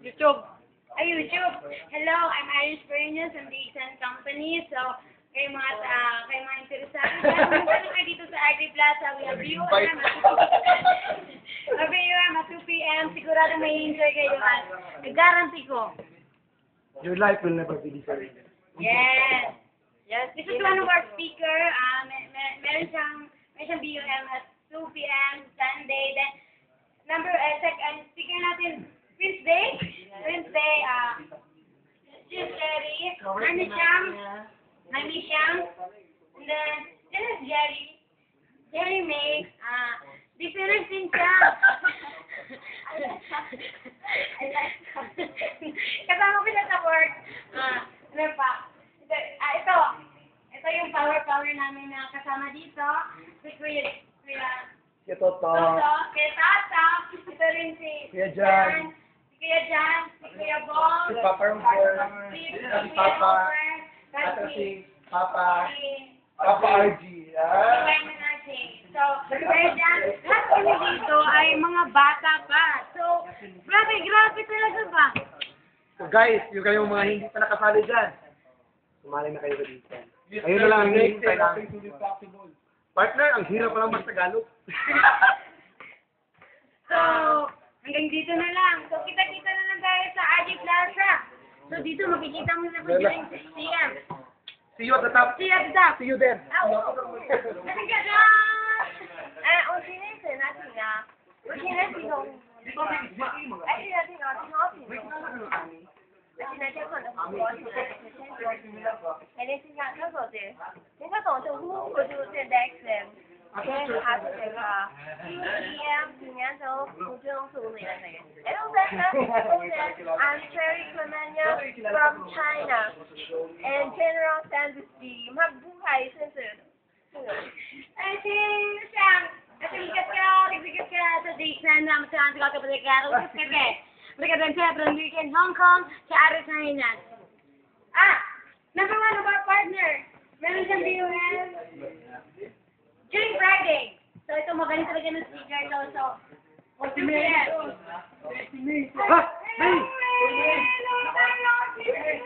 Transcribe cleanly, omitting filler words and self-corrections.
YouTube. Ay, YouTube. Hello, I'm Irish Perennials from the Exxon Company. So, kayo mga interesado dyan, punta na kayo dito sa RD Plaza. We have BUM at 2 p.m. Sigurado may enjoy kayo at guarantee ko. Your life will never be the same. Yes. Yes. This is one of our speaker. Meron siyang BUM at 2 p.m. Sunday. Then, speaker natin, Wednesday, Sis Jerry, Nami Siyang, and then, this is Jerry May, different din siya. Kasama ko siya sa work, ano pa, ito yung power namin na kasama dito, si Kuya Toto. Kaya Tata, ito rin si Kuya Jan. Si Kuya Bong, Si Papa Rumper. si Papa. si Papa RG. So, kaya dyan, lahat kami dito ay mga bata pa. So, grabe talaga ba? So guys, yung kayong mga hindi pa nakasali dyan, sumali na kayo sa dito. Ayun na lang ang hinihintay namin. Partner, ang hirap pa lang mas Tagalog. So, hanggang dito na lang. So, kita-kita na lang tayo sa RD Plaza. So, dito makikita mo na po during 6 p.m. See you at the top. See you at the top. See you there. Naliga na!我今天是哪天啊？我现在是从，哎，现在这个挺好听的。而且呢，这个呢，我现在是先做，哎，你新加坡做的，新加坡就我就在 Dexter，跟他是这个，2 今年就不只能做那个那个。Hello, Becca. I'm Cherry Clemenia from China, and General Sandy magbuhay since. Ay, sikat ka sa date na naman sa ating kapatid-karo. Mereka dan saya berhenti in Hong Kong sa Aris na hinan. Number 1 of our partner. Meron siyang BUM during Friday. So, ito magaling talaga ng speaker. So, what's the name? Ha? Hey!